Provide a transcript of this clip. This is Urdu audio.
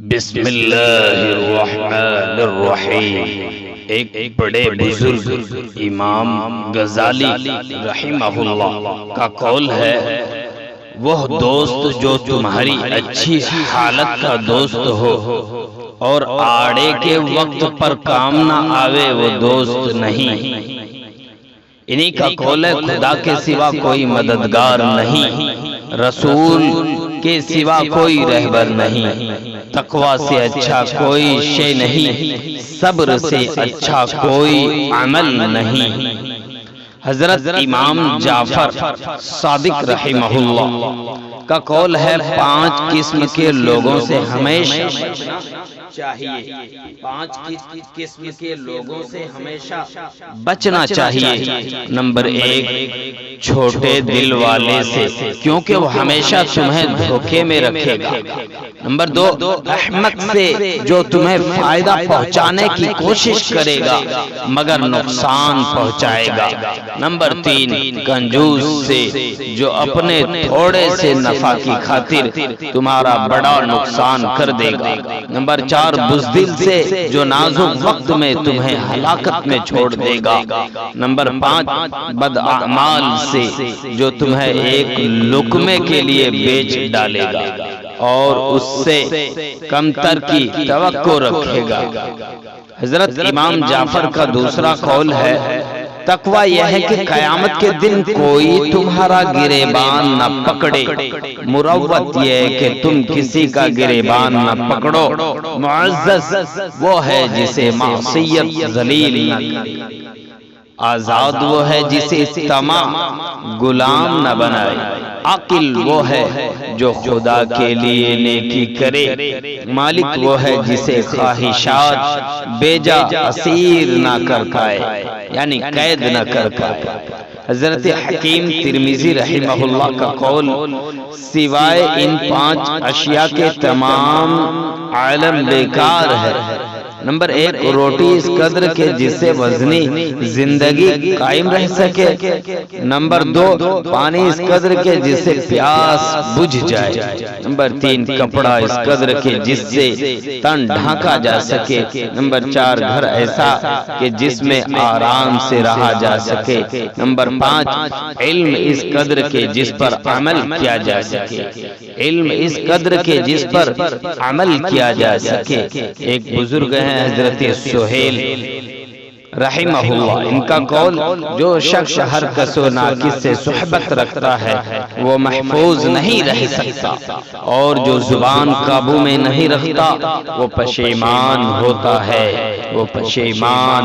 بسم اللہ الرحمن الرحیم۔ ایک بڑے بزرگ امام غزالی رحمہ اللہ کا قول ہے، وہ دوست جو تمہاری اچھی حالت کا دوست ہو اور آڑے کے وقت پر کام نہ آوے وہ دوست نہیں۔ انہی کا قول ہے، خدا کے سوا کوئی مددگار نہیں، رسول کے سوا کوئی رہبر نہیں، تقوی سے اچھا کوئی شے نہیں، صبر سے اچھا کوئی عمل نہیں۔ حضرت امام جعفر صادق رحمہ اللہ کا قول ہے، 5 قسم کے لوگوں سے ہمیشہ چاہیے، 5 قسم کے لوگوں سے ہمیشہ بچنا چاہیے۔ نمبر 1، چھوٹے دل والے سے، کیونکہ وہ ہمیشہ تمہیں دھوکے میں رکھے گا۔ نمبر 2، احمق سے، جو تمہیں فائدہ پہنچانے کی کوشش کرے گا مگر نقصان پہنچائے گا۔ نمبر 3، کنجوس سے، جو اپنے تھوڑے سے نفع کی خاطر تمہارا بڑا نقصان کر دے گا۔ نمبر 4، بزدل سے، جو نازک وقت میں تمہیں ہلاکت میں چھوڑ دے گا۔ نمبر 5، بدعمال سے، جو تمہیں ایک لقمے کے لیے بیچ ڈالے گا اور اس سے کمتر کی توقع رکھے گا۔ حضرت امام جعفر کا دوسرا قول ہے، تقوی یہ ہے کہ قیامت کے دن کوئی تمہارا گریبان نہ پکڑے، مروت یہ ہے کہ تم کسی کا گریبان نہ پکڑو، معزز وہ ہے جسے معصیت ذلیل نہ کرے، آزاد وہ ہے جسے طمع غلام نہ بنائے، عاقل وہ ہے جو خدا کے لیے نیکی کرے، مالک وہ ہے جسے خواہشات بیجا اسیر نہ کر پائے، یعنی قید نہ کر پائے۔ حضرت حکیم ترمذی رحمہ اللہ کا قول، سوائے ان 5 اشیاء کے تمام عالم بیکار ہے۔ نمبر 1، روٹی اس قدر کے جس سے وزنی زندگی قائم رہ سکے۔ نمبر 2، پانی اس قدر کے جس سے پیاس بجھ جائے۔ نمبر 3، کپڑا اس قدر کے جس سے تن ڈھانکا جا سکے۔ نمبر 4، گھر ایسا کہ جس میں آرام سے رہا جا سکے۔ نمبر 5، علم اس قدر کے جس پر عمل کیا جا سکے، علم اس قدر کے جس پر عمل کیا جا سکے۔ ایک بزرگ ہیں حضرت سہیل رحمہ اللہ، ان کا قول، جو شخص ہر کس و ناقص سے صحبت رکھتا ہے وہ محفوظ نہیں رہ سکتا، اور جو زبان قابو میں نہیں رکھتا وہ پشیمان ہوتا ہے، وہ پشیمان